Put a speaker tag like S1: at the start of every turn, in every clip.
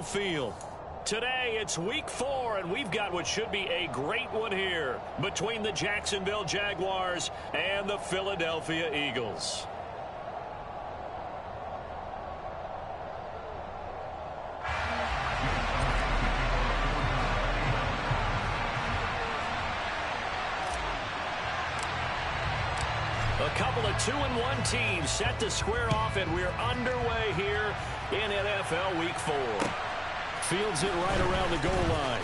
S1: Field. Today it's week 4 and we've got what should be a great one here between the Jacksonville Jaguars and the Philadelphia Eagles. A couple of 2-1 teams set to square off, and we're underway here in NFL Week 4. Fields it right around the goal line.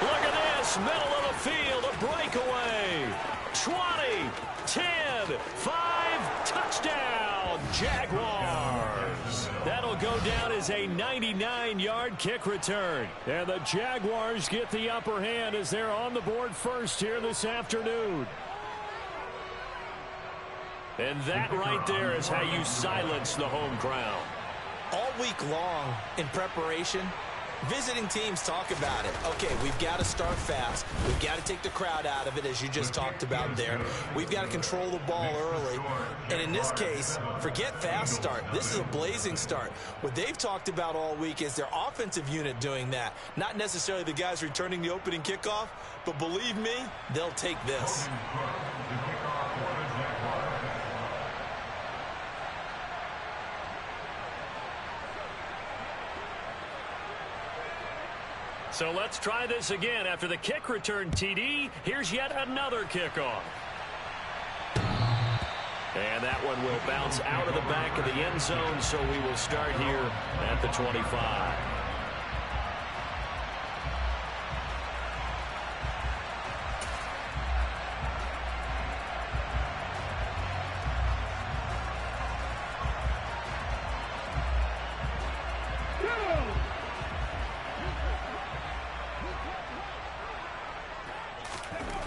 S1: Look at this, middle of the field, a breakaway. 20, 10, 5, touchdown, Jaguars. That'll go down as a 99-yard kick return. And the Jaguars get the upper hand as they're on the board first here this afternoon. And that right there is how you silence the home crowd.
S2: All week long in preparation, visiting teams talk about it. Okay, we've got to start fast. We've got to take the crowd out of it, as you just talked about there. We've got to control the ball early. And in this case, forget fast start. This is a blazing start. What they've talked about all week is their offensive unit doing that. Not necessarily the guys returning the opening kickoff, but believe me, they'll take this.
S1: So let's try this again. After the kick return TD, here's yet another kickoff. And that one will bounce out of the back of the end zone, so we will start here at the 25.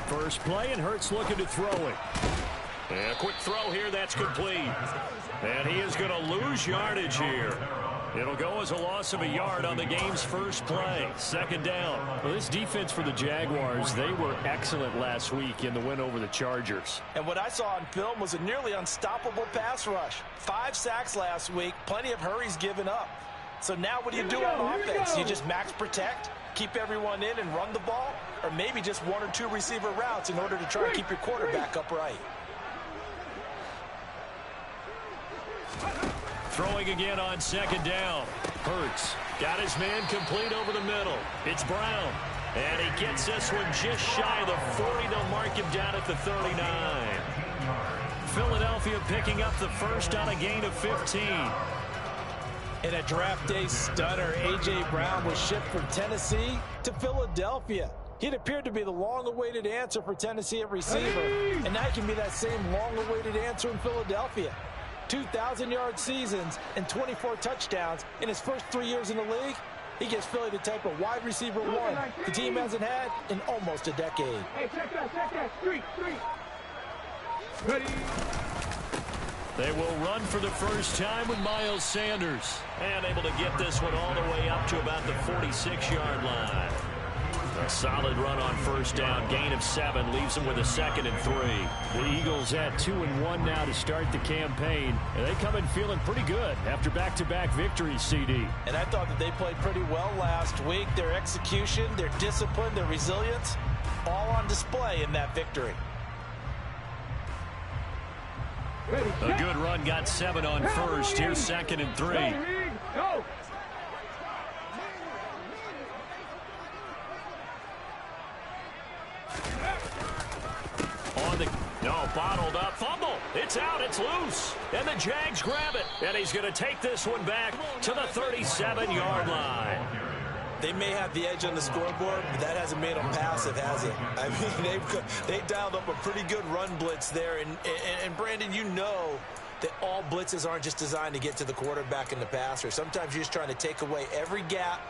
S1: First play, and Hurts looking to throw it. And a quick throw here, that's complete. And he is going to lose yardage here. It'll go as a loss of a yard on the game's first play. Second down.
S3: Well, this defense for the Jaguars, they were excellent last week in the win over the Chargers.
S2: And what I saw on film was a nearly unstoppable pass rush. 5 sacks last week, plenty of hurries given up. So now what do you do on offense? You just max protect, keep everyone in and run the ball, or maybe just 1 or 2 receiver routes in order to try and keep your quarterback upright.
S1: Throwing again on second down. Hurts got his man complete over the middle. It's Brown. And he gets this one just shy of the 40. They'll mark him down at the 39. Philadelphia picking up the first on a gain of 15.
S2: In a draft day stunner, A.J. Brown was shipped from Tennessee to Philadelphia. It appeared to be the long-awaited answer for Tennessee at receiver, and now he can be that same long-awaited answer in Philadelphia. 2,000-yard seasons and 24 touchdowns in his first 3 years in the league. He gives Philly the type of wide receiver one the team hasn't had in almost a decade.
S4: Hey, check that. Street. Ready?
S1: They will run for the first time with Miles Sanders. And able to get this one all the way up to about the 46-yard line. A solid run on first down. Gain of 7 leaves them with a 2nd and 3.
S3: The Eagles at 2-1 now to start the campaign. And they come in feeling pretty good after back-to-back victories, CD.
S2: And I thought that they played pretty well last week. Their execution, their discipline, their resilience, all on display in that victory.
S1: A good run, got 7 on first. Here's 2nd and 3.
S4: Go!
S1: Bottled up, fumble. It's out, it's loose. And the Jags grab it. And he's going to take this one back to the 37-yard line.
S2: They may have the edge on the scoreboard, but that hasn't made them passive, has it? I mean, they dialed up a pretty good run blitz there. And Brandon, you know that all blitzes aren't just designed to get to the quarterback and the passer. Sometimes you're just trying to take away every gap,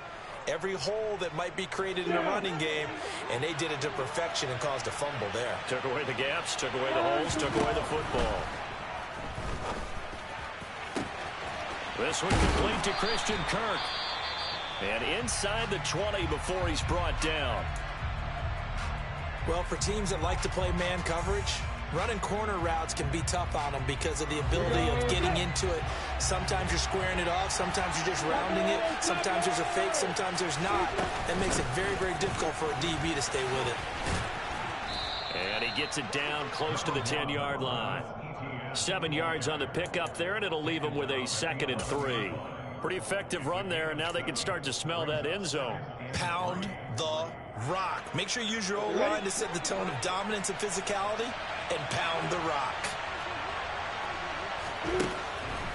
S2: every hole that might be created in a running game, and they did it to perfection and caused a fumble there.
S1: Took away the gaps, took away the holes, took away the football. This one complete to Christian Kirk. And inside the 20 before he's brought down.
S2: Well, for teams that like to play man coverage, Running corner routes can be tough on them because of the ability of getting into it. Sometimes you're squaring it off. Sometimes you're just rounding it. Sometimes there's a fake. Sometimes there's not. That makes it very, very difficult for a DB to stay with it.
S1: And he gets it down close to the 10-yard line. 7 yards on the pickup there, and it'll leave him with a 2nd and 3. Pretty effective run there, and now they can start to smell that end zone.
S2: Pound the rock. Make sure you use your O-line to set the tone of dominance and physicality, and pound the rock.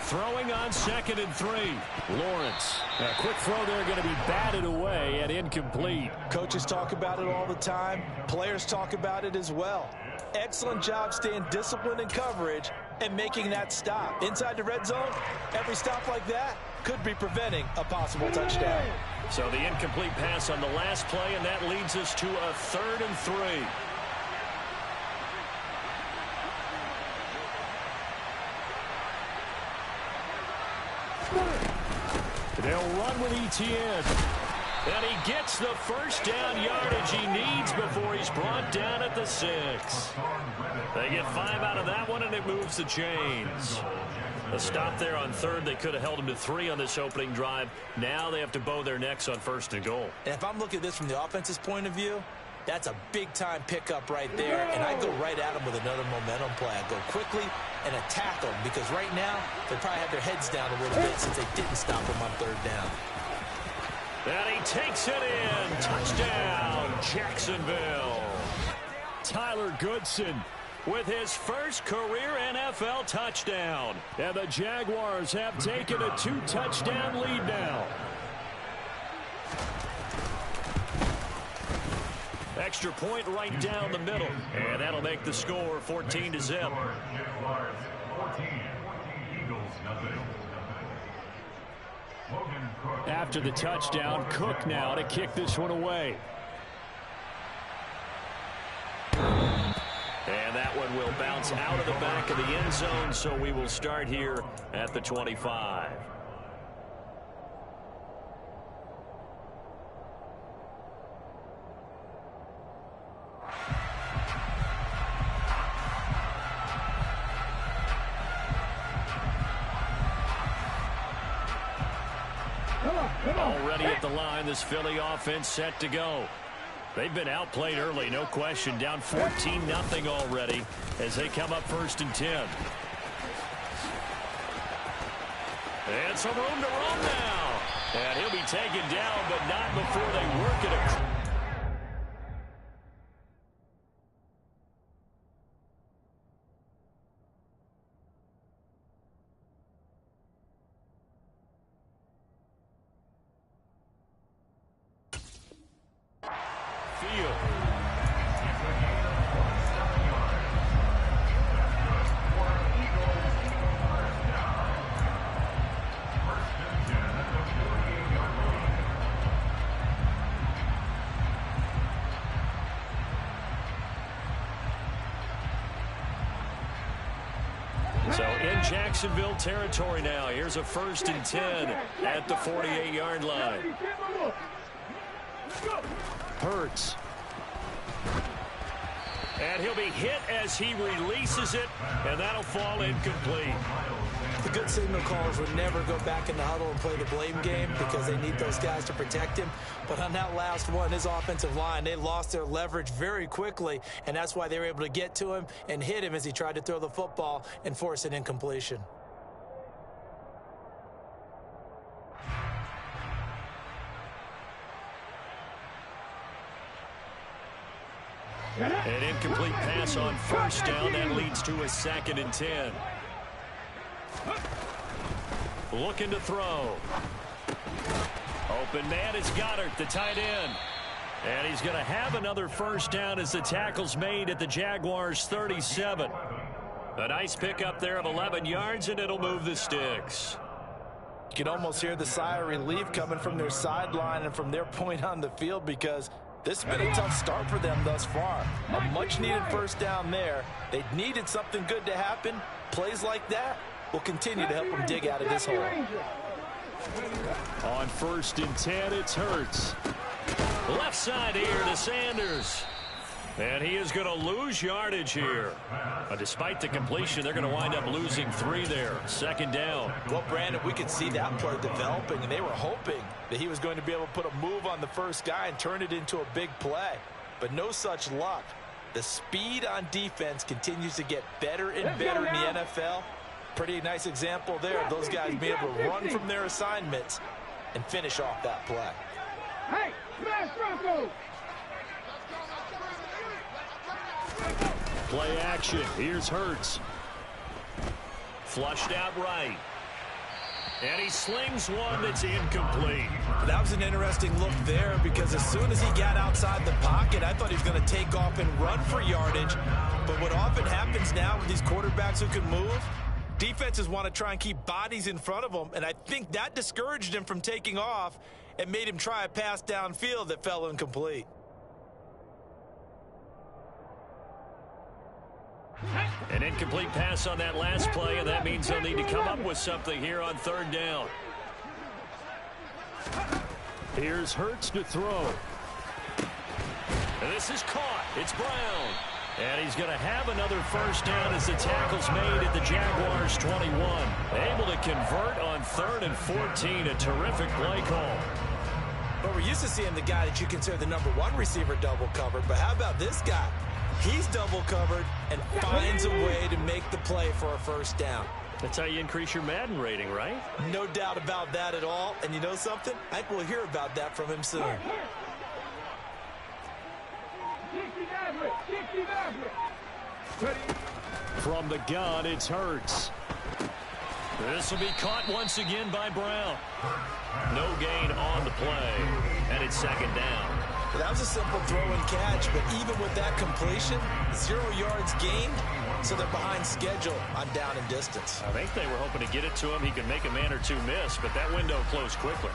S3: Throwing on 2nd and 3. Lawrence. A quick throw there going to be batted away and incomplete.
S2: Coaches talk about it all the time. Players talk about it as well. Excellent job staying disciplined in coverage and making that stop. Inside the red zone, every stop like that could be preventing a possible touchdown.
S1: So the incomplete pass on the last play, and that leads us to a 3rd and 3.
S3: They'll run with Etienne.
S1: And he gets the first down yardage he needs before he's brought down at the 6. They get 5 out of that one, and it moves the chains. A stop there on 3rd. They could have held him to 3 on this opening drive. Now they have to bow their necks on 1st and goal.
S2: And if I'm looking at this from the offense's point of view, that's a big-time pickup right there, and I go right at him with another momentum play. I go quickly and attack them because right now they probably have their heads down a little bit since they didn't stop him on 3rd down.
S1: And he takes it in. Touchdown, Jacksonville.
S3: Tyler Goodson
S1: with his first career NFL touchdown.
S3: And the Jaguars have taken a 2-touchdown lead now.
S1: Extra point right down the middle. And that'll make the score 14-0.
S3: After the touchdown, Cook now to kick this one away.
S1: And that one will bounce out of the back of the end zone, so we will start here at the 25. Already at the line, this Philly offense set to go. They've been outplayed early, no question. Down 14-0 already as they come up 1st and 10. And some room to run now. And he'll be taken down, but not before they work it. So in Jacksonville territory now. Here's a 1st and 10 at the 48-yard line.
S3: Hurts.
S1: And he'll be hit as he releases it, and that'll fall incomplete.
S2: The good signal callers would never go back in the huddle and play the blame game because they need those guys to protect him. But on that last one, his offensive line, they lost their leverage very quickly, and that's why they were able to get to him and hit him as he tried to throw the football and force an incompletion.
S1: An incomplete pass on 1st down. That leads to a 2nd and 10. Looking to throw. Open man is Goddard, the tight end. And he's going to have another 1st down as the tackle's made at the Jaguars' 37. A nice pickup there of 11 yards, and it'll move the sticks.
S2: You can almost hear the sigh of relief coming from their sideline and from their point on the field because this has been a tough start for them thus far. A much-needed 1st down there. They needed something good to happen. Plays like that will continue to help them dig out of this hole.
S3: On 1st and 10, it's Hurts.
S1: Left side here to Sanders. And he is going to lose yardage here. Despite the completion, they're going to wind up losing 3 there. Second down.
S2: Well, Brandon, we could see that play developing, and they were hoping that he was going to be able to put a move on the first guy and turn it into a big play. But no such luck. The speed on defense continues to get better and better in the NFL. Pretty nice example there of those guys being able to run from their assignments and finish off that play.
S4: Hey, smash Bronco!
S3: Play action. Here's Hurts.
S1: Flushed out right. And he slings one that's incomplete.
S2: That was an interesting look there because as soon as he got outside the pocket, I thought he was going to take off and run for yardage. But what often happens now with these quarterbacks who can move, defenses want to try and keep bodies in front of them, and I think that discouraged him from taking off and made him try a pass downfield that fell incomplete.
S1: An incomplete pass on that last play, and that means they'll need to come up with something here on third down.
S3: Here's Hurts to throw.
S1: And this is caught. It's Brown. And he's going to have another first down as the tackle's made at the Jaguars' 21. Able to convert on 3rd and 14. A terrific play call.
S2: But we're used to seeing the guy that you consider the #1 receiver double covered. But how about this guy? He's double covered and finds a way to make the play for a first down.
S1: That's how you increase your Madden rating, right?
S2: No doubt about that at all. And you know something? I think we'll hear about that from him soon.
S3: From the gun, it's Hurts.
S1: This will be caught once again by Brown. No gain on the play, and it's second down.
S2: Well, that was a simple throw and catch, but even with that completion, 0 yards gained, so they're behind schedule on down and distance.
S1: I think they were hoping to get it to him. He could make a man or two miss, but that window closed quickly.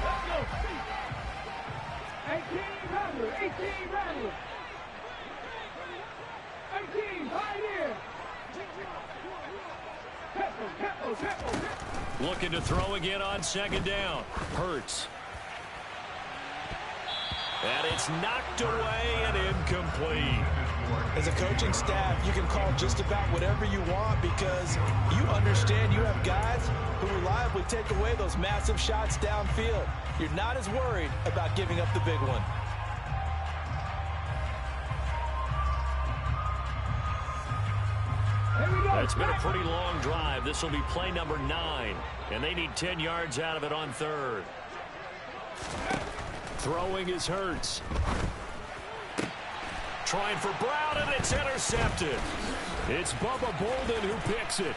S4: Let's go. 18 Rattler, 18 Rattler. 18, right here. Tempo.
S1: Looking to throw again on second down. Hurts. And it's knocked away and incomplete.
S2: As a coaching staff, you can call just about whatever you want because you understand you have guys who reliably take away those massive shots downfield. You're not as worried about giving up the big one.
S1: It's been a pretty long drive. This will be play number 9, and they need 10 yards out of it on 3rd.
S3: Throwing is Hurts.
S1: Trying for Brown, and it's intercepted.
S3: It's Bubba Bolden who picks it.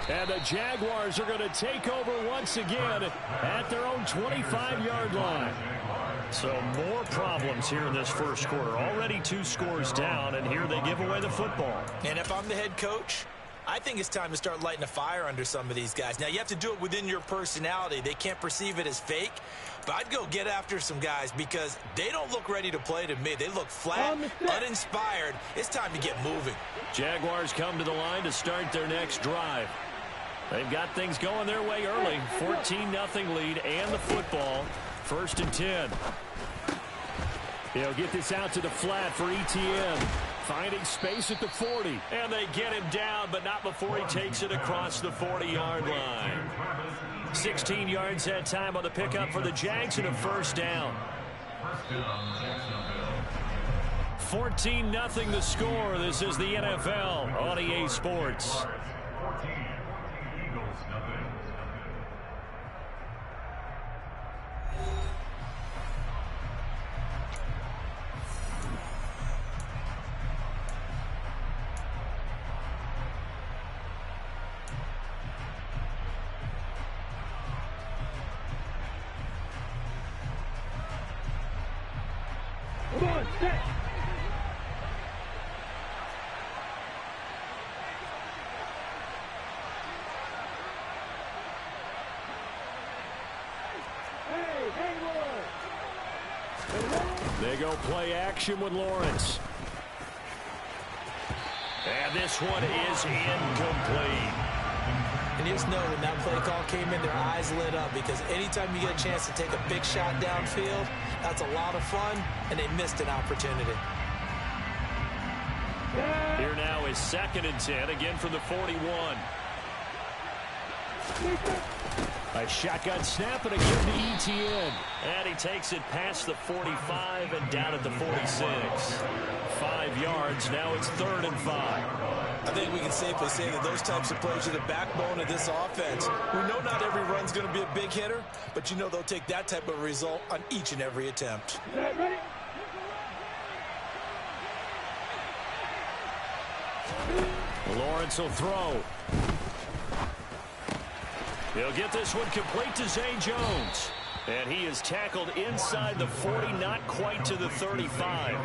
S3: And the Jaguars are going to take over once again at their own 25-yard line.
S1: So more problems here in this first quarter. Already 2 scores down, and here they give away the football.
S2: And if I'm the head coach, I think it's time to start lighting a fire under some of these guys. Now, you have to do it within your personality. They can't perceive it as fake. But I'd go get after some guys because they don't look ready to play to me. They look flat, uninspired. It's time to get moving.
S1: Jaguars come to the line to start their next drive. They've got things going their way early. 14-0 lead and the football. 1st and 10.
S3: They'll get this out to the flat for ETN. Finding space at the 40.
S1: And they get him down, but not before he takes it across the 40-yard line. 16 yards that time on the pickup for the Jags and a first down. 14-0 the score. This is the NFL on EA Sports.
S4: Come on, set.
S3: They go play action with Lawrence.
S1: And this one is incomplete.
S2: And you just know when that play call came in, their eyes lit up, because anytime you get a chance to take a big shot downfield, that's a lot of fun, and they missed an opportunity.
S3: Here now is 2nd and 10, again from the 41. A shotgun snap and a give to Etienne.
S1: And he takes it past the 45 and down at the 46.
S3: 5 yards, now it's 3rd and 5.
S2: I think we can safely say that those types of plays are the backbone of this offense. We know not every run's going to be a big hitter, but you know they'll take that type of result on each and every attempt.
S3: Lawrence will throw.
S1: He'll get this one complete to Zay Jones. And he is tackled inside the 40, not quite to the 35.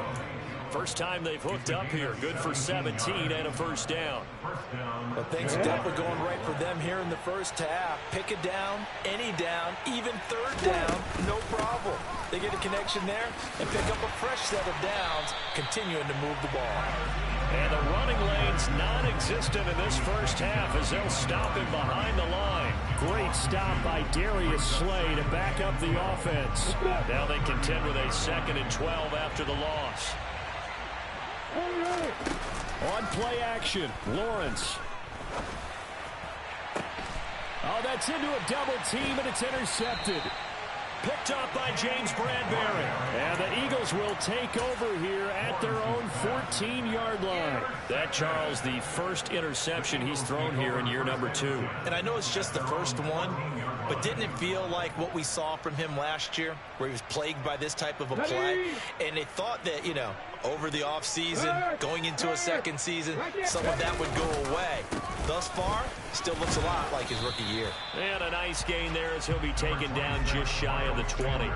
S1: First time they've hooked up here. Good for 17 and a first down.
S2: Well, things are definitely going right for them here in the first half. Pick it down, any down, even 3rd down, no problem. They get a connection there and pick up a fresh set of downs, continuing to move the ball.
S1: And the running lane's non-existent in this first half as they'll stop him behind the line.
S3: Great stop by Darius Slay to back up the offense.
S1: Now they contend with a 2nd and 12 after the loss.
S3: On play action, Lawrence. Oh, that's into a double team, and it's intercepted.
S1: Picked up by James Bradbury.
S3: And the Eagles will take over here at their own 14-yard line.
S1: That, Charles, the first interception he's thrown here in year number 2.
S2: And I know it's just the first one, but didn't it feel like what we saw from him last year, where he was plagued by this type of a play? And they thought that, you know, over the offseason, going into a second season, some of that would go away. Thus far, still looks a lot like his rookie year.
S1: And a nice gain there as he'll be taken down just shy of the 20.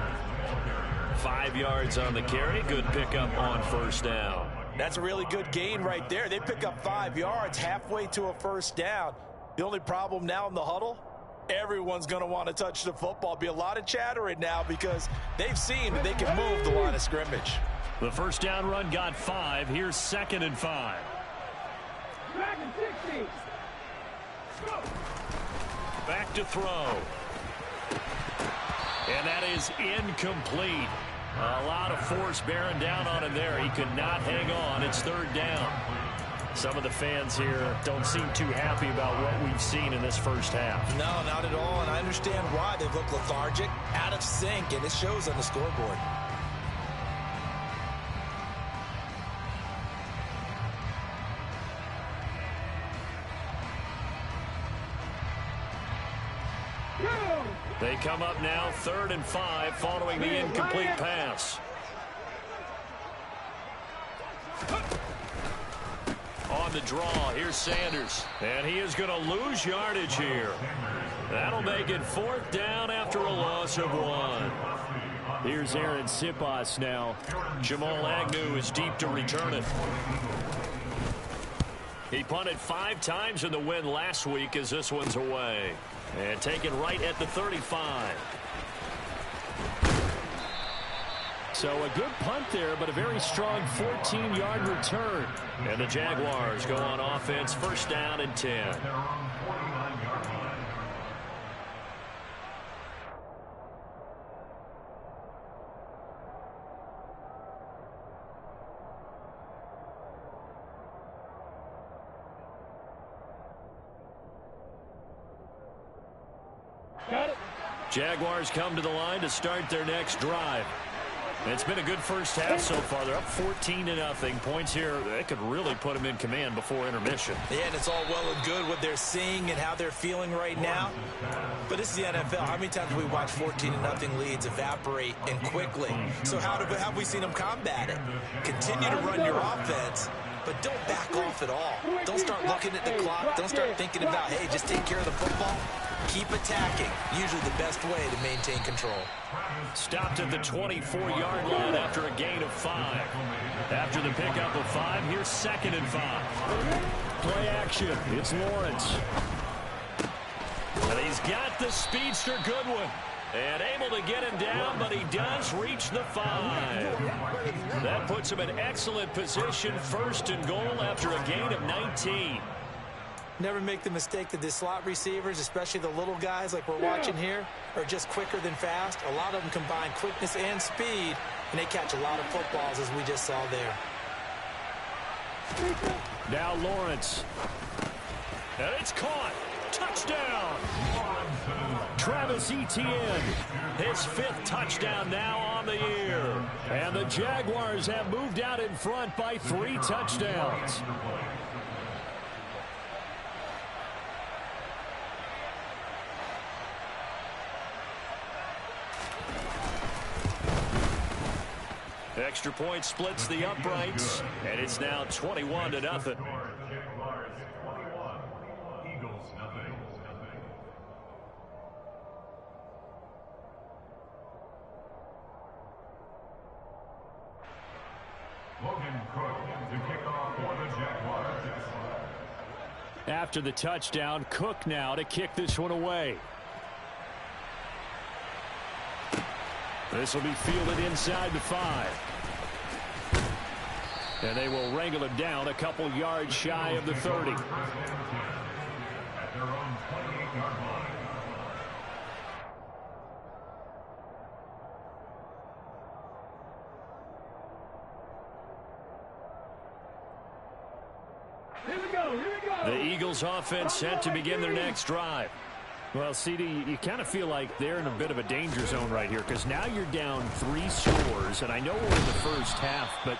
S1: 5 yards on the carry. Good pickup on first down.
S2: That's a really good gain right there. They pick up 5 yards halfway to a first down. The only problem now in the huddle, everyone's going to want to touch the football. Be a lot of chattering now because they've seen that they can move the line of scrimmage.
S1: The first down run got 5. Here's 2nd and 5. Back to throw. And that is incomplete. A lot of force bearing down on him there. He could not hang on. It's 3rd down. Some of the fans here don't seem too happy about what we've seen in this first half.
S2: No, not at all, and I understand why. They've looked lethargic, out of sync, and it shows on the scoreboard.
S1: They come up now 3rd and 5 following the incomplete pass. On the draw, here's Sanders. And he is going to lose yardage here. That'll make it 4th down after a loss of 1.
S3: Here's Aaron Siposs now.
S1: Jamal Agnew is deep to return it. He punted 5 times in the win last week as this one's away. And taken right at the 35.
S3: So a good punt there, but a very strong 14-yard return.
S1: And the Jaguars go on offense, first down and 10. Jaguars come to the line to start their next drive. It's been a good first half so far. They're up 14-0. Points here, that could really put them in command before intermission.
S2: Yeah, and it's all well and good what they're seeing and how they're feeling right now. But this is the NFL. How many times have we watched 14-0 leads evaporate and quickly? So how have we seen them combat it? Continue to run your offense, but don't back off at all. Don't start looking at the clock. Don't start thinking about, hey, just take care of the football. Keep attacking. Usually the best way to maintain control.
S1: Stopped at the 24-yard line after a gain of 5. After the pickup of 5, here's 2nd and 5.
S3: Play action. It's Lawrence.
S1: And he's got the speedster Goodwin. And able to get him down, but he does reach the 5. That puts him in excellent position, 1st and goal after a gain of 19.
S2: Never make the mistake that the slot receivers, especially the little guys like we're watching here, are just quicker than fast. A lot of them combine quickness and speed, and they catch a lot of footballs, as we just saw there.
S3: Now Lawrence.
S1: And it's caught. Touchdown.
S3: Travis Etienne.
S1: His 5th touchdown now on the year.
S3: And the Jaguars have moved out in front by 3 touchdowns.
S1: Extra point splits the uprights, and it's now 21-0.
S3: After the touchdown, Cook now to kick this one away. This will be fielded inside the 5. And they will wrangle him down a couple yards shy of the 30.
S1: The Eagles offense set to begin their next drive.
S3: Well, CD, you kind of feel like they're in a bit of a danger zone right here because now you're down 3 scores, and I know we're in the first half, but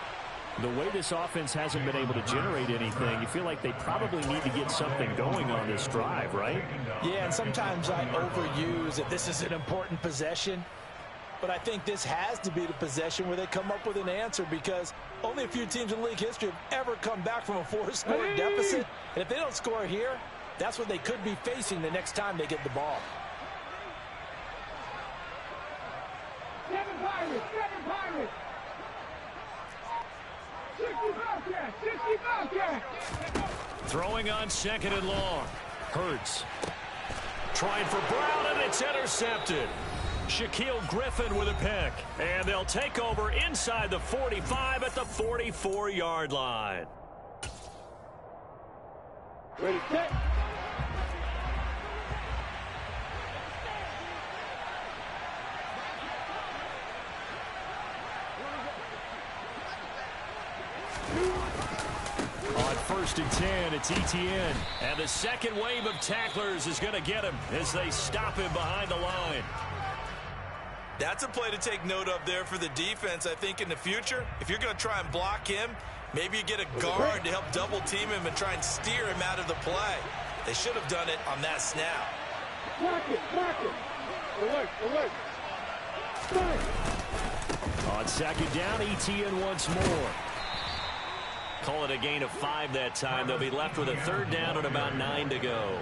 S3: the way this offense hasn't been able to generate anything, you feel like they probably need to get something going on this drive, right?
S2: Yeah, and sometimes I overuse that this is an important possession, but I think this has to be the possession where they come up with an answer because only a few teams in league history have ever come back from a 4-score deficit, and if they don't score here, that's what they could be facing the next time they get the ball.
S4: 7 Pirates, 7 Pirates. 65 catch.
S1: Throwing on 2nd and long. Hurts. Trying for Brown, and it's intercepted. Shaquille Griffin with a pick. And they'll take over inside the 45 at the 44-yard line.
S4: Ready, set.
S3: On 1st and 10, it's Etienne.
S1: And the second wave of tacklers is going to get him as they stop him behind the line.
S2: That's a play to take note of there for the defense, I think, in the future. If you're going to try and block him, maybe you get a guard to help double-team him and try and steer him out of the play. They should have done it on that snap.
S4: Block it, block it. Alert, alert. Start.
S3: On 2nd down, Etienne once more.
S1: Call it a gain of 5 that time. They'll be left with a 3rd down and about 9 to go.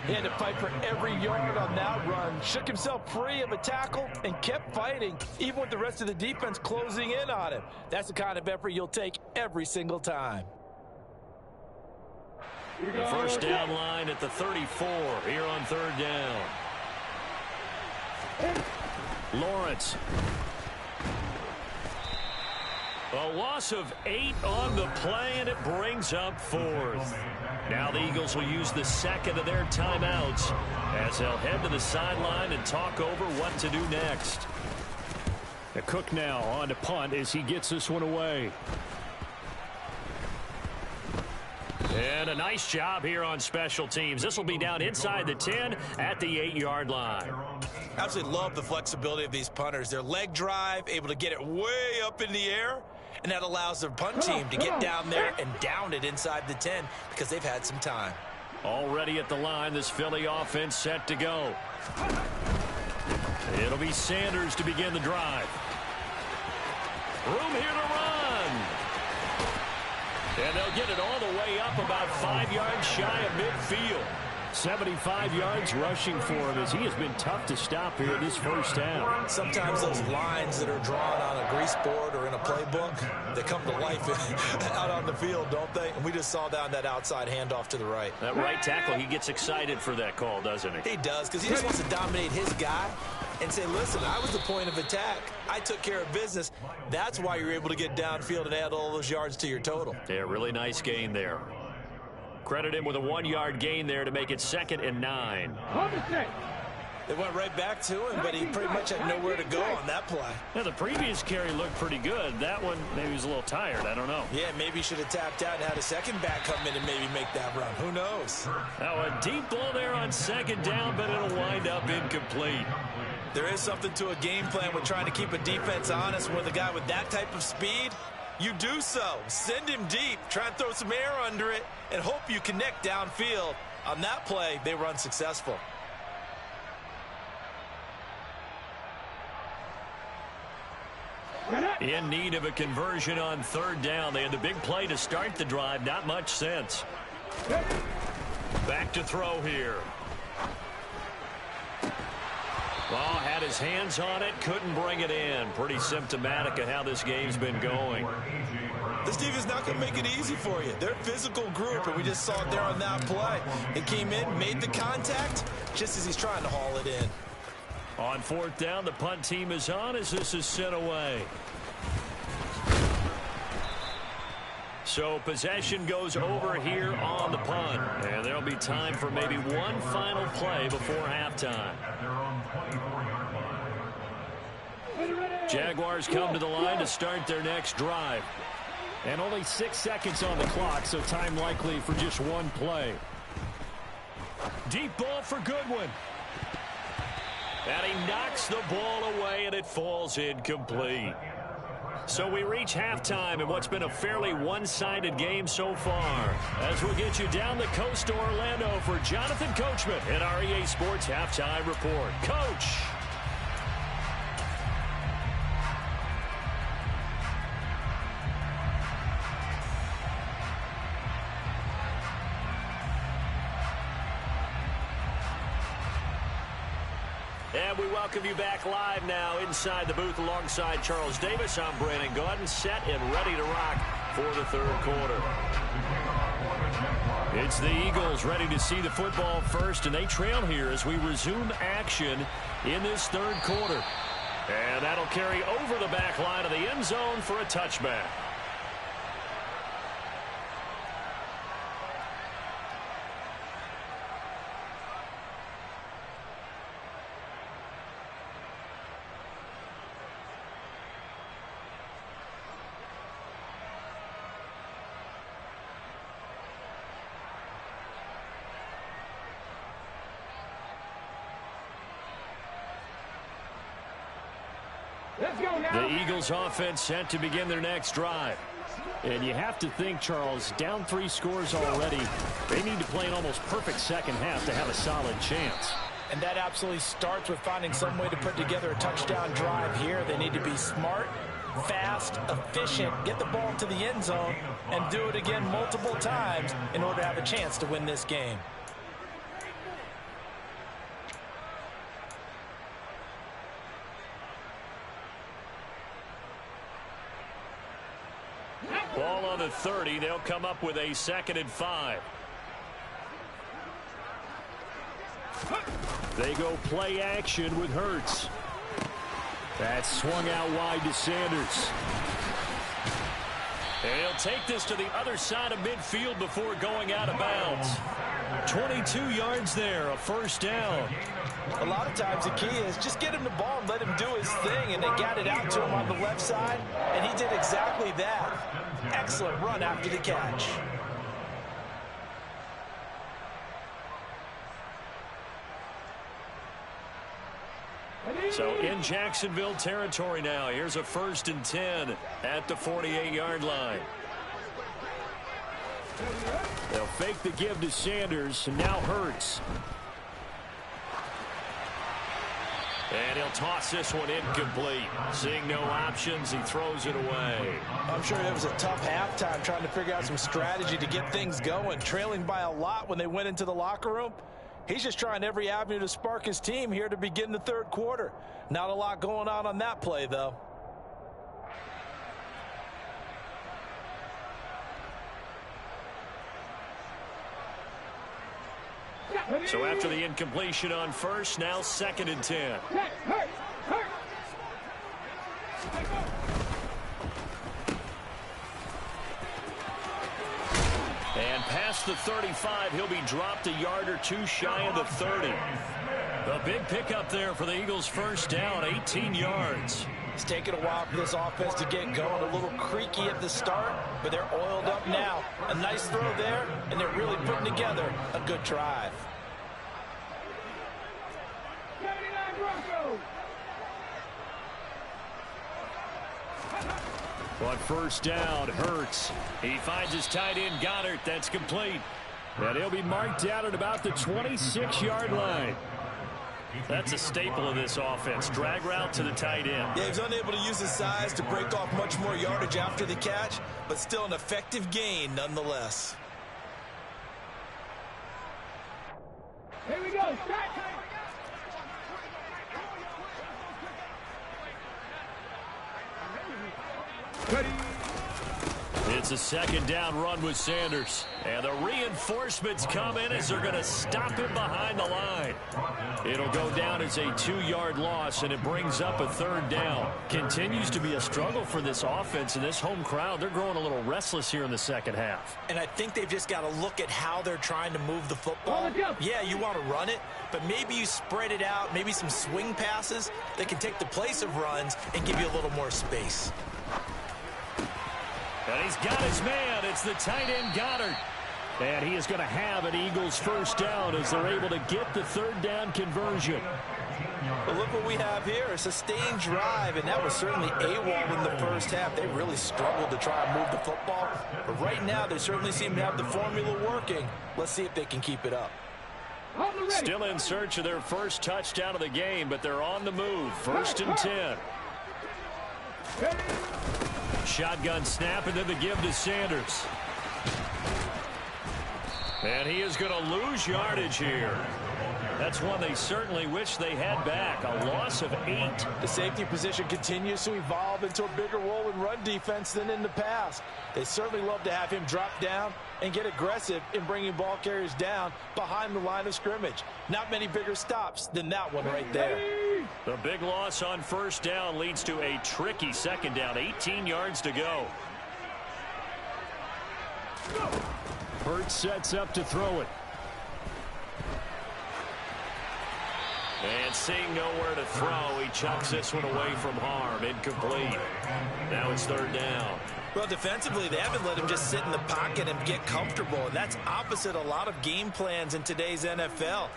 S2: He had to fight for every yard on that run. Shook himself free of a tackle and kept fighting, even with the rest of the defense closing in on him. That's the kind of effort you'll take every single time.
S1: The 1st down line at the 34 here on 3rd down.
S3: Lawrence.
S1: A loss of 8 on the play, and it brings up 4th. Now the Eagles will use the 2nd of their timeouts as they'll head to the sideline and talk over what to do next.
S3: Cook now on to punt as he gets this one away.
S1: And a nice job here on special teams. This will be down inside the 10 at the 8-yard line.
S2: Absolutely love the flexibility of these punters. Their leg drive, able to get it way up in the air, and that allows their punt team to get down there and down it inside the 10 because they've had some time.
S1: Already at the line, this Philly offense set to go. It'll be Sanders to begin the drive. Room here to run. And they'll get it all the way up about 5 yards shy of midfield.
S3: 75 yards rushing for him as he has been tough to stop here this first half.
S2: Sometimes those lines that are drawn on a grease board or in a playbook, they come to life out on the field, don't they? And we just saw down that outside handoff to the right.
S1: That right tackle, he gets excited for that call, doesn't he?
S2: He does, because he just wants to dominate his guy and say, listen, I was the point of attack. I took care of business. That's why you're able to get downfield and add all those yards to your total.
S1: Yeah, really nice gain there.
S3: Credit him with a 1-yard gain there to make it 2nd and 9.
S2: They went right back to him, but he pretty much had nowhere to go on that play.
S3: Now, the previous carry looked pretty good. That one, maybe he was a little tired. I don't know.
S2: Yeah, maybe he should have tapped out and had a second back come in and maybe make that run. Who knows?
S3: Now, a deep ball there on 2nd down, but it'll wind up incomplete.
S2: There is something to a game plan with trying to keep a defense honest with a guy with that type of speed. You do so. Send him deep. Try and throw some air under it and hope you connect downfield. On that play, they were unsuccessful.
S3: In need of a conversion on 3rd down. They had the big play to start the drive. Not much sense. Back to throw here. Ball had his hands on it. Couldn't bring it in. Pretty symptomatic of how this game's been going.
S2: This defense is not going to make it easy for you. They're a physical group, and we just saw it there on that play. They came in, made the contact, just as he's trying to haul it in.
S3: On 4th down, the punt team is on as this is sent away. So possession goes over here on the punt. And there'll be time for maybe one final play before halftime. Jaguars come to the line to start their next drive. And only 6 seconds on the clock, so time likely for just one play. Deep ball for Goodwin. And he knocks the ball away, and it falls incomplete. So we reach halftime in what's been a fairly one-sided game so far. As we'll get you down the coast to Orlando for Jonathan Coachman at our EA Sports Halftime Report. Coach. And we welcome you back live now inside the booth alongside Charles Davis. I'm Brandon Gaudin, set and ready to rock for the 3rd quarter. It's the Eagles ready to see the football first, and they trail here as we resume action in this 3rd quarter. And that'll carry over the back line of the end zone for a touchback. The Eagles offense set to begin their next drive. And you have to think, Charles, down 3 scores already. They need to play an almost perfect second half to have a solid chance.
S2: And that absolutely starts with finding some way to put together a touchdown drive here. They need to be smart, fast, efficient, get the ball to the end zone, and do it again multiple times in order to have a chance to win this game.
S3: Ball on the 30. They'll come up with a 2nd and 5. They go play action with Hurts. That's swung out wide to Sanders. And he'll take this to the other side of midfield before going out of bounds. 22 yards there, a 1st down.
S2: A lot of times the key is just get him the ball and let him do his thing, and they got it out to him on the left side, and he did exactly that. Excellent run after the catch.
S3: So in Jacksonville territory now. Here's a 1st and 10 at the 48-yard line. They'll fake the give to Sanders, and now Hurts. And he'll toss this one incomplete. Seeing no options, he throws it away.
S2: I'm sure it was a tough halftime trying to figure out some strategy to get things going. Trailing by a lot when they went into the locker room. He's just trying every avenue to spark his team here to begin the 3rd quarter. Not a lot going on that play, though.
S3: So after the incompletion on 1st, now 2nd and 10. And
S1: past the 35. He'll be dropped a yard or two shy of the 30. A big pickup there for the Eagles' first down, 18 yards.
S2: It's taken a while for this offense to get going. A little creaky at the start, but they're oiled up now. A nice throw there, and they're really putting together a good drive.
S1: On first down, Hurts. He finds his tight end, Goddard. That's complete. And he'll be marked out at about the 26-yard line. That's a staple of this offense. Drag route to the tight end.
S2: Yeah, he's unable to use his size to break off much more yardage after the catch, but still an effective gain nonetheless.
S4: Here we go.
S1: It's a second down run with Sanders. And the reinforcements come in as they're going to stop him behind the line. It'll go down as a 2-yard loss, and it brings up a third down. Continues to be a struggle for this offense, and this home crowd, they're growing a little restless here in the second half.
S2: And I think they've just got to look at how they're trying to move the football. Yeah, you want to run it, but maybe you spread it out, maybe some swing passes that can take the place of runs and give you a little more space.
S1: And he's got his man. It's the tight end, Goddard. And he is going to have an Eagles first down as they're able to get the third down conversion.
S2: But look what we have here, a sustained drive, and that was certainly AWOL in the first half. They really struggled to try and move the football. But right now, they certainly seem to have the formula working. Let's see if they can keep it up.
S1: Still in search of their first touchdown of the game, but they're on the move. First and 10. Shotgun snap, and then the give to Sanders. And he is going to lose yardage here. That's one they certainly wish they had back. A loss of 8.
S2: The safety position continues to evolve into a bigger role in run defense than in the past. They certainly love to have him drop down and get aggressive in bringing ball carriers down behind the line of scrimmage. Not many bigger stops than that one right there.
S1: The big loss on first down leads to a tricky second down. 18 yards to go. Hurts sets up to throw it. And seeing nowhere to throw, he chucks this one away from harm. Incomplete. Now it's third down.
S2: Well, defensively, they haven't let him just sit in the pocket and get comfortable. And that's opposite a lot of game plans in today's NFL.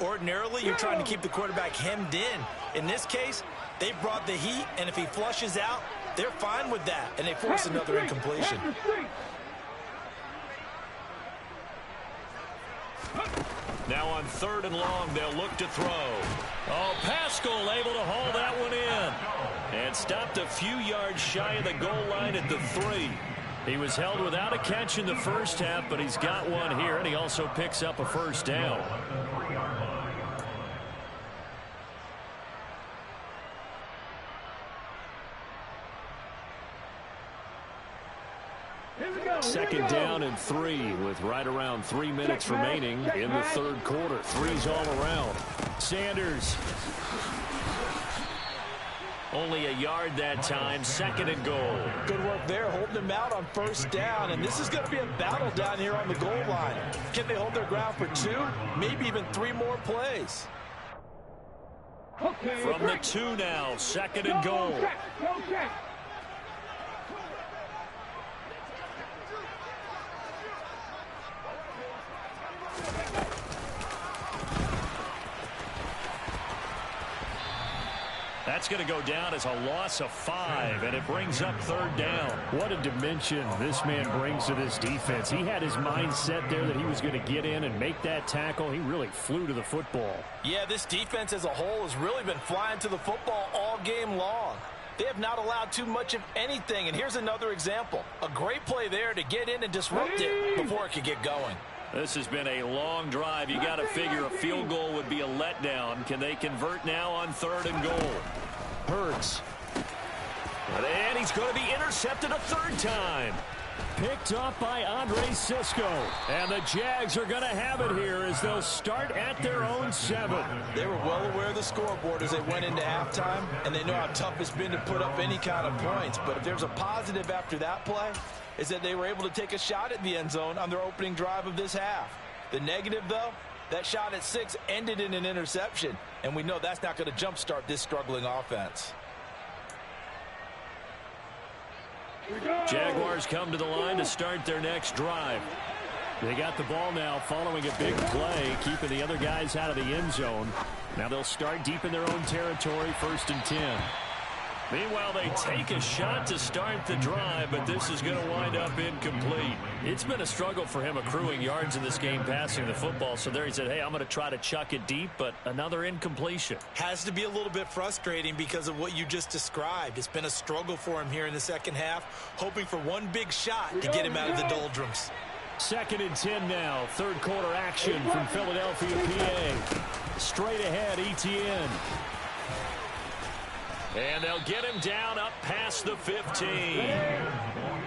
S2: Ordinarily, you're trying to keep the quarterback hemmed in. In this case, they brought the heat, and if he flushes out, they're fine with that, and they force another incompletion.
S1: Now on third and long, they'll look to throw. Oh, Pascal able to haul that one in. And stopped a few yards shy of the goal line at the 3. He was held without a catch in the first half, but he's got one here, and he also picks up a first down. Second down and 3 with right around 3 minutes remaining in the third quarter. 3's all around. Sanders. Only a yard that time. Second and goal.
S2: Good work there, holding him out on first down. And this is going to be a battle down here on the goal line. Can they hold their ground for 2, maybe even 3 more plays?
S1: From the 2 now. Second and goal. That's going to go down as a loss of 5, and it brings up third down. What a dimension this man brings to this defense. He had his mind set there that he was going to get in and make that tackle. He really flew to the football.
S2: Yeah, this defense as a whole has really been flying to the football all game long. They have not allowed too much of anything, and here's another example. A great play there to get in and disrupt it before it could get going.
S1: This has been a long drive. You got to figure a field goal would be a letdown. Can they convert now on third and goal? Hurts. And he's going to be intercepted a third time. Picked up by Andre Cisco. And the Jags are going to have it here as they'll start at their own 7.
S2: They were well aware of the scoreboard as they went into halftime, and they know how tough it's been to put up any kind of points. But if there's a positive after that play, is that they were able to take a shot at the end zone on their opening drive of this half. The negative, though, that shot at 6 ended in an interception, and we know that's not going to jumpstart this struggling offense.
S3: Jaguars come to the line to start their next drive. They got the ball now following a big play, keeping the other guys out of the end zone. Now they'll start deep in their own territory, 1st and 10. Meanwhile, they take a shot to start the drive, but this is going to wind up incomplete. It's been a struggle for him accruing yards in this game passing the football. So there he said, hey, I'm going to try to chuck it deep, but another incompletion.
S2: Has to be a little bit frustrating because of what you just described. It's been a struggle for him here in the second half, hoping for one big shot to get him out of the doldrums.
S3: 2nd and 10 now. 3rd quarter action from Philadelphia, PA. Straight ahead, Etienne. And they'll get him down up past the 15.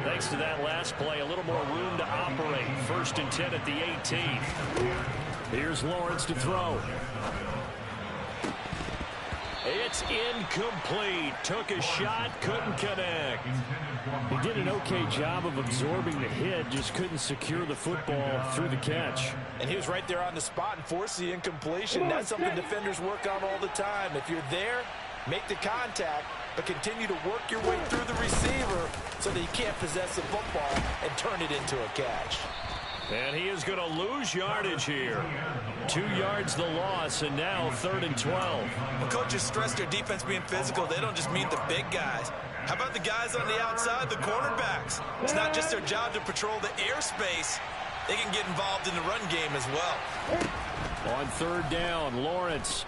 S3: Thanks to that last play, a little more room to operate. 1st and 10 at the 18. Here's Lawrence to throw. It's incomplete. Took a shot, couldn't connect. He did an okay job of absorbing the hit, just couldn't secure the football through the catch.
S2: And he was right there on the spot and forced the incompletion. That's something defenders work on all the time. If you're there, make the contact, but continue to work your way through the receiver so that you can't possess the football and turn it into a catch.
S3: And he is going to lose yardage here. 2 yards the loss, and now 3rd and 12.
S2: When coaches stress their defense being physical, they don't just mean the big guys. How about the guys on the outside, the cornerbacks? It's not just their job to patrol the airspace. They can get involved in the run game as well.
S3: On 3rd down, Lawrence.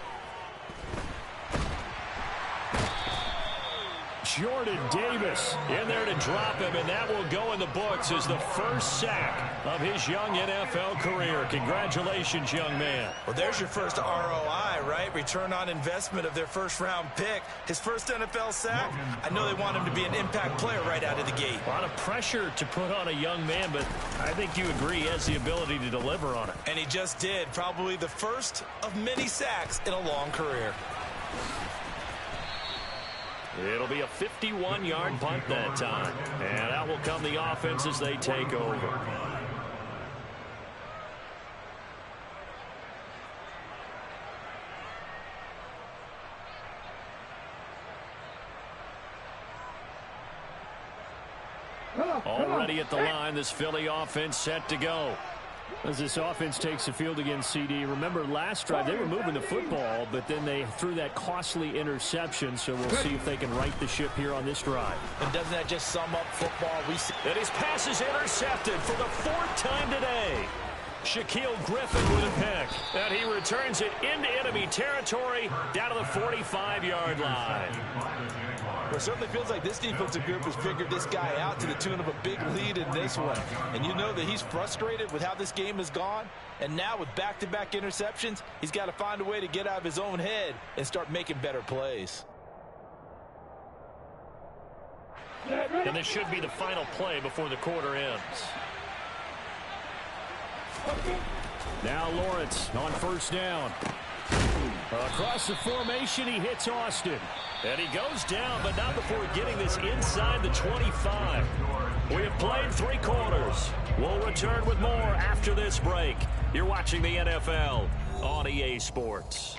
S3: Jordan Davis in there to drop him, and that will go in the books as the first sack of his young NFL career. Congratulations, young man.
S2: Well, there's your first ROI, right? Return on investment of their first-round pick. His first NFL sack, I know they want him to be an impact player right out of the gate.
S3: A lot of pressure to put on a young man, but I think you agree he has the ability to deliver on it.
S2: And he just did. Probably the first of many sacks in a long career.
S3: It'll be a 51-yard punt that time. And out will come the offense as they take over. Already at the line, this Philly offense set to go. As this offense takes the field against CD, remember last drive they were moving the football, but then they threw that costly interception, so we'll see if they can right the ship here on this drive.
S2: And doesn't that just sum up football?
S1: And his pass is intercepted for the 4th time today. Shaquille Griffin with a pick. And he returns it into enemy territory down to the 45-yard line.
S2: Well, it certainly feels like this defensive group has figured this guy out to the tune of a big lead in this one. And you know that he's frustrated with how this game has gone. And now with back-to-back interceptions, he's got to find a way to get out of his own head and start making better plays.
S3: And this should be the final play before the quarter ends. Now Lawrence on 1st down. Across the formation, he hits Austin. And he goes down, but not before getting this inside the 25. We have played 3 quarters. We'll return with more after this break. You're watching the NFL on EA Sports.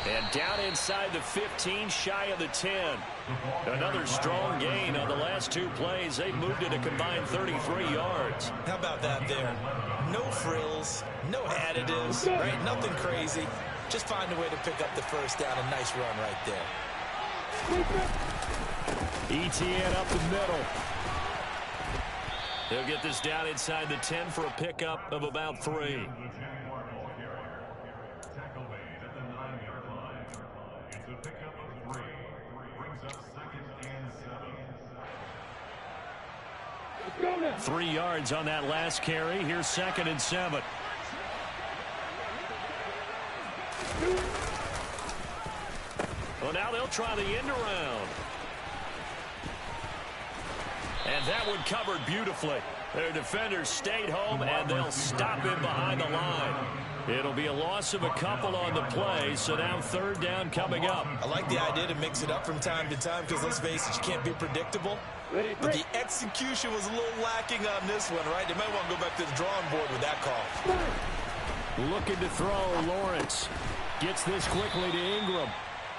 S3: And down inside the 15, shy of the 10. Another strong gain on the last 2 plays. They've moved it a combined 33 yards.
S2: How about that there? No frills, no additives, right? Nothing crazy. Just find a way to pick up the first down. A nice run right there.
S3: Etienne up the middle. They'll get this down inside the 10 for a pickup of about 3.
S4: Go
S3: 3 yards on that last carry. Here's 2nd and 7. Well, now they'll try the end around.
S1: And that one covered beautifully. Their defenders stayed home, and they'll stop him behind the line. It'll be a loss of a couple on the play, so now third down coming up.
S2: I like the idea to mix it up from time to time because, let's face it, you can't be predictable. But the execution was a little lacking on this one, right? They might want to go back to the drawing board with that call.
S3: Looking to throw, Lawrence. Gets this quickly to Ingram.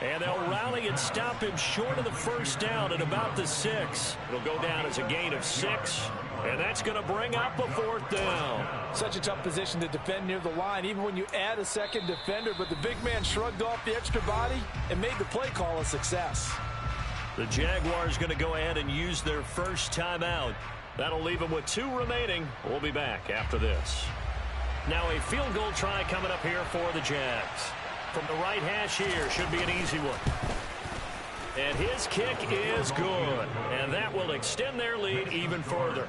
S3: And they'll rally and stop him short of the first down at about the 6. It'll go down as a gain of 6. And that's going to bring up a fourth down.
S5: Such a tough position to defend near the line, even when you add a second defender. But the big man shrugged off the extra body and made the play call a success.
S1: The Jaguars going to go ahead and use their first timeout. That'll leave them with 2 remaining. We'll be back after this. Now a field goal try coming up here for the Jags. From the right hash here, should be an easy one. And his kick is good. And that will extend their lead even further.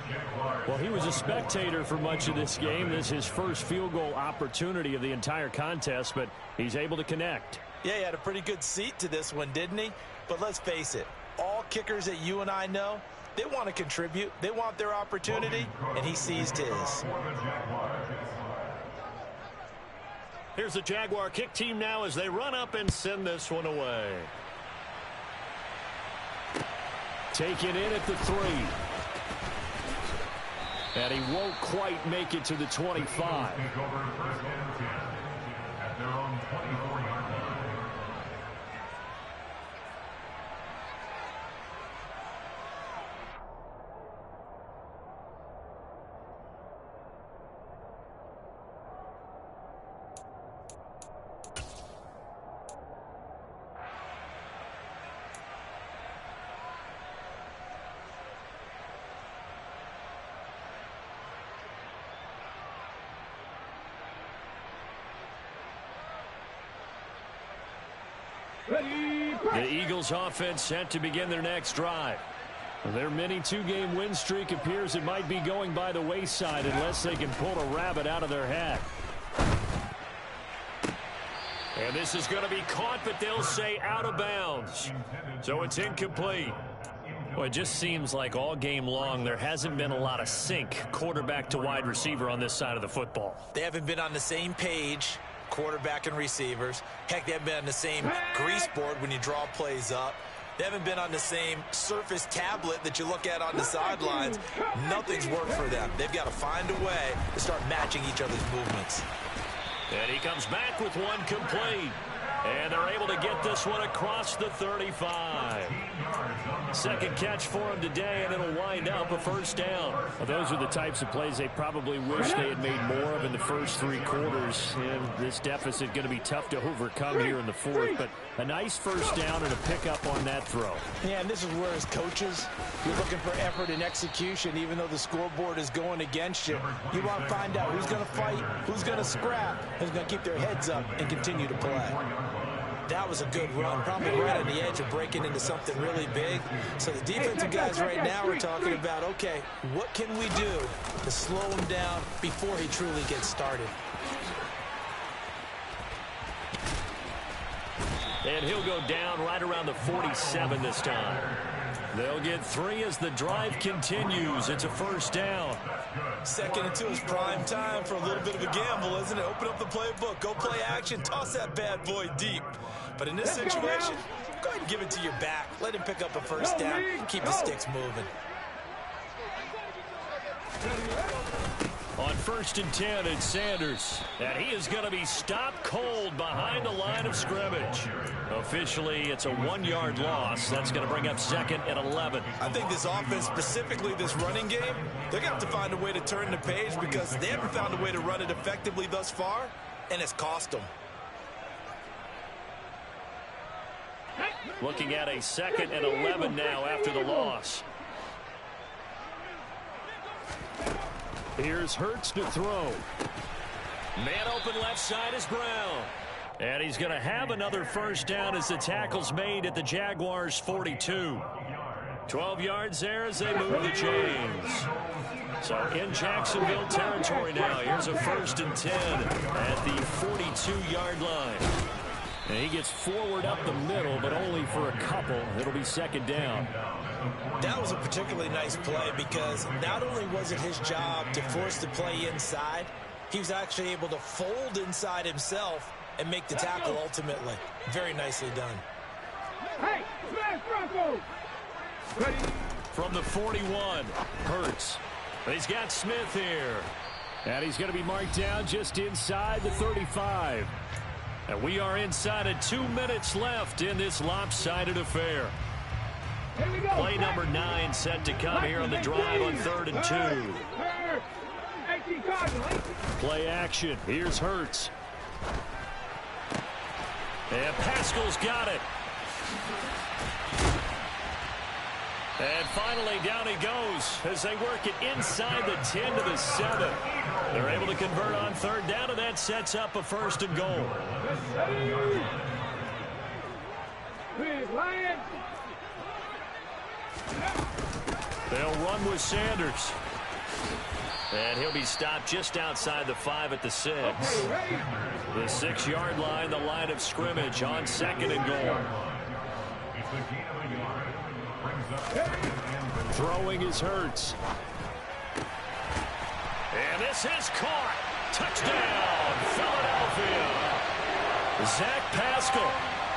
S3: Well, he was a spectator for much of this game. This is his first field goal opportunity of the entire contest, but he's able to connect.
S2: Yeah, he had a pretty good seat to this one, didn't he? But let's face it, all kickers that you and I know, they want to contribute. They want their opportunity, and he seized his.
S1: Here's the Jaguar kick team now as they run up and send this one away.
S3: Taken in at the 3. And he won't quite make it to the 25. The Eagles offense set to begin their next drive. Their mini 2-game win streak appears it might be going by the wayside unless they can pull a rabbit out of their hat. And this is going to be caught, but they'll say out of bounds. So it's incomplete. Well, it just seems like all game long there hasn't been a lot of sync quarterback to wide receiver on this side of the football.
S2: They haven't been on the same page, quarterback and receivers. Heck, they haven't been on the same grease board when you draw plays up. They haven't been on the same surface tablet that you look at on the sidelines. Nothing's worked for them. They've got to find a way to start matching each other's movements.
S1: And he comes back with one complete. And they're able to get this one across the 35. Second catch for him today, and it'll wind up a first down.
S3: Well, those are the types of plays they probably wish they had made more of in the first 3 quarters. And this deficit going to be tough to overcome here in the 4th. But a nice first down and a pickup on that throw.
S5: Yeah, and this is where as coaches, you're looking for effort and execution. Even though the scoreboard is going against you, you want to find out who's going to fight, who's going to scrap, who's going to keep their heads up and continue to play.
S2: That was a good run, probably right on the edge of breaking into something really big. So the defensive guys right now are talking about, okay, what can we do to slow him down before he truly gets started?
S1: And he'll go down right around the 47 this time. They'll get 3 as the drive continues. It's a first down.
S2: 2nd and 2 is prime time for a little bit of a gamble, isn't it? Open up the playbook, go play action, toss that bad boy deep. But in this situation, go ahead and give it to your back. Let him pick up a first down, keep the sticks moving.
S1: On 1st and 10, it's Sanders. And he is going to be stopped cold behind the line of scrimmage. Officially, it's a 1-yard loss. That's going to bring up 2nd and 11.
S2: I think this offense, specifically this running game, they're going to have to find a way to turn the page because they haven't found a way to run it effectively thus far, and it's cost them.
S1: Looking at a 2nd and 11 now after the loss.
S3: Here's Hurts to throw.
S1: Man open left side is Brown. And he's going to have another first down as the tackle's made at the Jaguars' 42. 12 yards there as they move the chains. So in Jacksonville territory now. Here's a 1st and 10 at the 42-yard line.
S3: And he gets forward up the middle, but only for a couple. It'll be 2nd down.
S5: That was a particularly nice play because not only was it his job to force the play inside, he was actually able to fold inside himself and make the tackle ultimately. Very nicely done.
S4: Hey, smash Bronco!
S1: From the 41, Hurts. He's got Smith here.
S3: And he's going to be marked down just inside the 35.
S1: And we are inside of 2 minutes left in this lopsided affair.
S4: Here we go.
S1: Play number 9 set to come here on the drive on 3rd and 2.
S3: Play action. Here's Hurts.
S1: And Pascal's got it. And finally, down he goes as they work it inside the 10 to the 7. They're able to convert on 3rd down, and that sets up a 1st and goal. They'll run with Sanders. And he'll be stopped just outside the 5 at the 6. The 6-yard line, the line of scrimmage on 2nd and goal.
S3: Throwing is Hurts.
S1: And this is caught. Touchdown, Philadelphia. Zach Pascal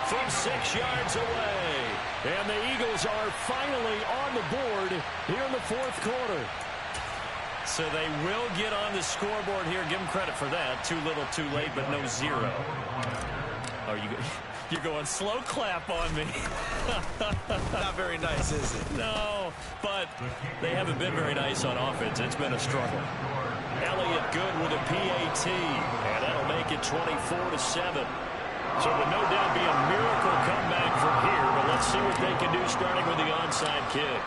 S1: from 6 yards away. And the Eagles are finally on the board here in the 4th quarter. So they will get on the scoreboard here. Give them credit for that. Too little, too late, but no 0. Are you... You're going slow clap on me.
S5: Not very nice, is it?
S1: No, but they haven't been very nice on offense. It's been a struggle. Elliott good with a PAT, and that'll make it 24-7. So it would no doubt be a miracle comeback from here, but let's see what they can do starting with the onside kick.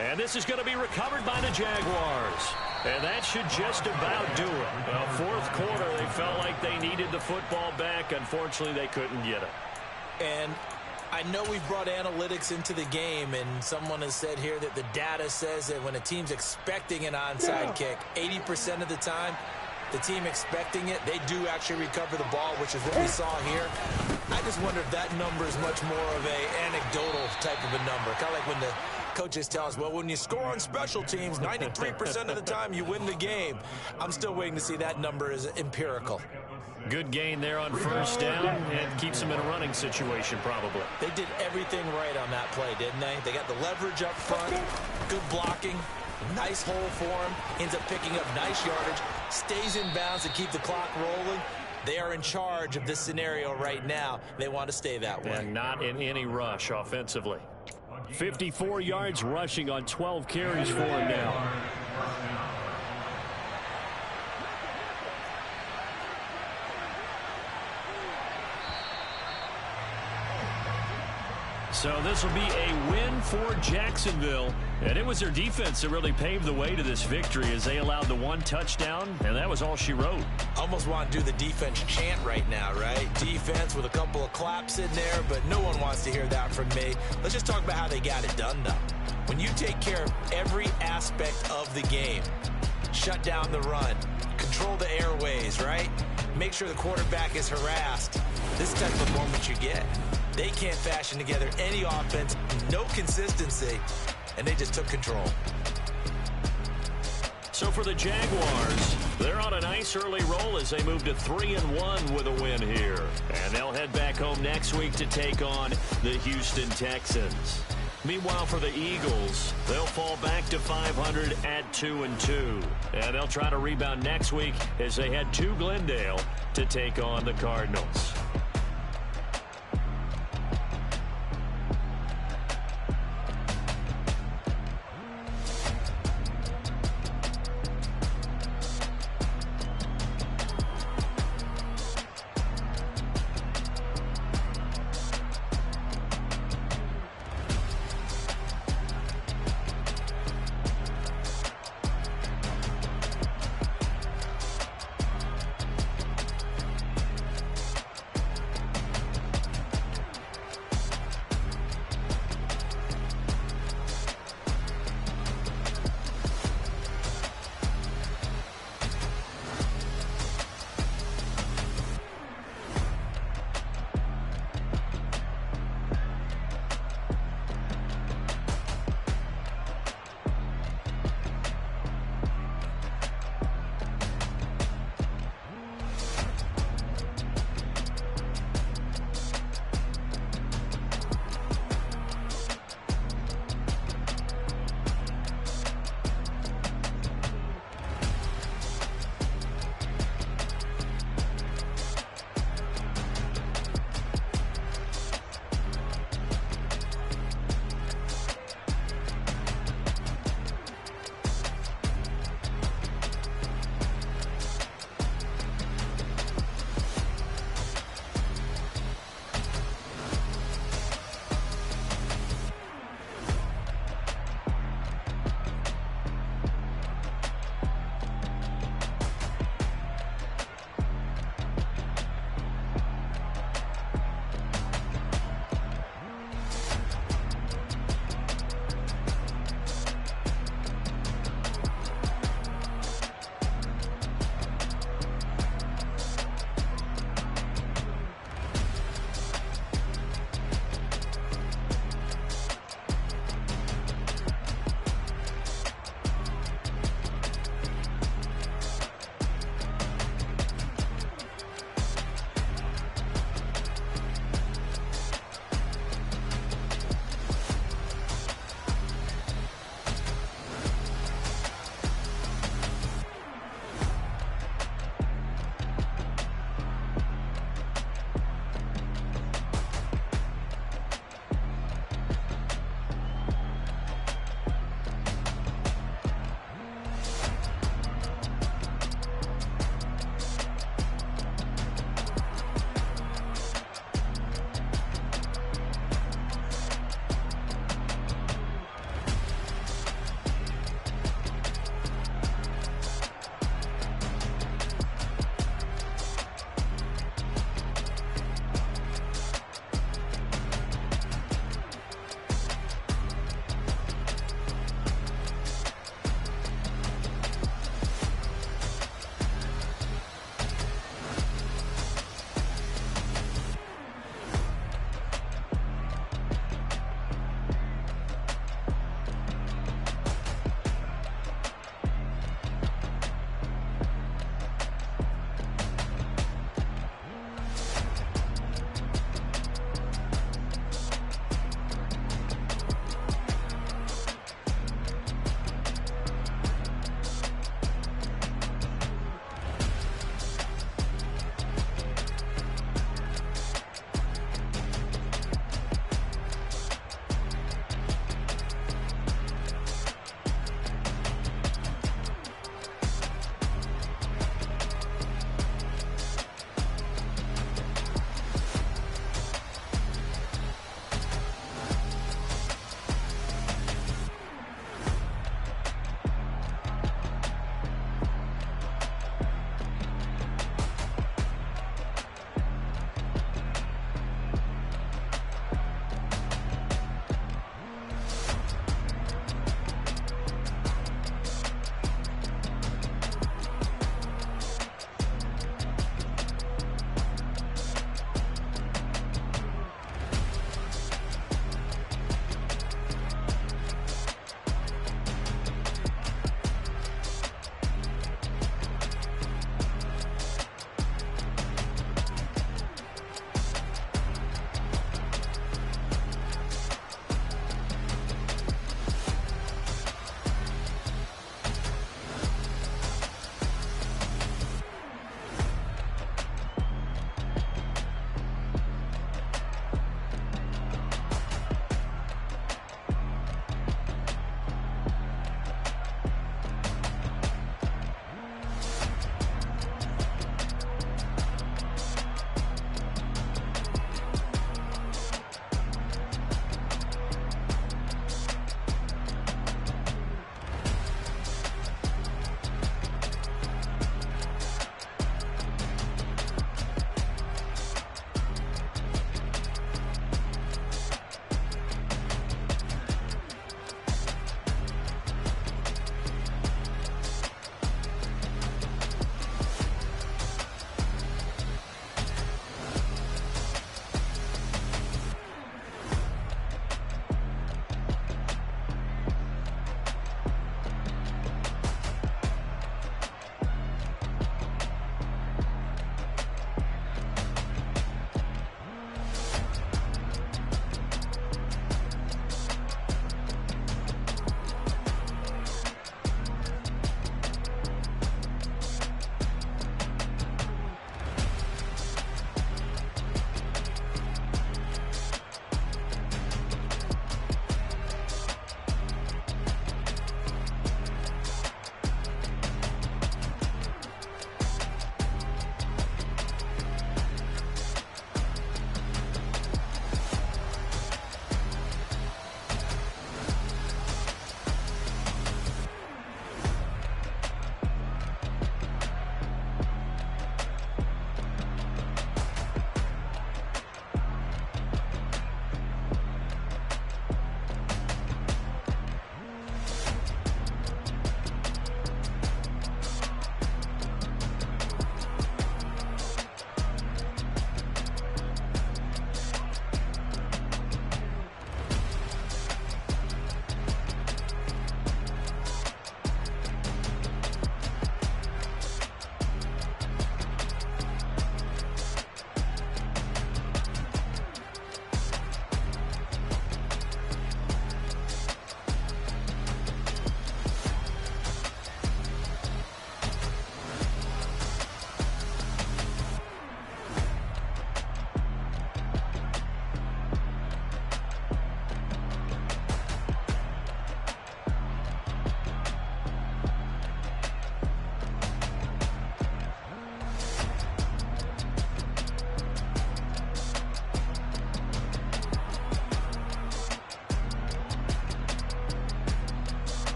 S1: And this is going to be recovered by the Jaguars. And that should just about do it. Well, 4th quarter, they felt like they needed the football back. Unfortunately, they couldn't get it.
S5: And I know we've brought analytics into the game, and someone has said here that the data says that when a team's expecting an onside kick, 80% of the time, the team expecting it, they do actually recover the ball, which is what we saw here. I just wonder if that number is much more of a anecdotal type of a number. Kind of like when the coaches tell us, well, when you score on special teams, 93% of the time you win the game. I'm still waiting to see that number is empirical.
S1: Good gain there on 1st down and keeps them in a running situation probably.
S5: They did everything right on that play, didn't they? They got the leverage up front, good blocking, nice hole for him, ends up picking up nice yardage, stays in bounds to keep the clock rolling. They are in charge of this scenario right now. They want to stay that way.
S1: And not in any rush offensively.
S3: 54 yards rushing on 12 carries for him now.
S1: So this will be a win for Jacksonville. And it was their defense that really paved the way to this victory as they allowed the 1 touchdown, and that was all she wrote.
S5: Almost want to do the defense chant right now, right? Defense with a couple of claps in there, but no one wants to hear that from me. Let's just talk about how they got it done, though. When you take care of every aspect of the game, shut down the run, control the airways, right? Make sure the quarterback is harassed. This type of moment you get. They can't fashion together any offense, no consistency, and they just took control.
S1: So for the Jaguars, they're on a nice early roll as they move to 3-1 with a win here. And they'll head back home next week to take on the Houston Texans. Meanwhile, for the Eagles, they'll fall back to 500 at 2-2. And they'll try to rebound next week as they head to Glendale to take on the Cardinals.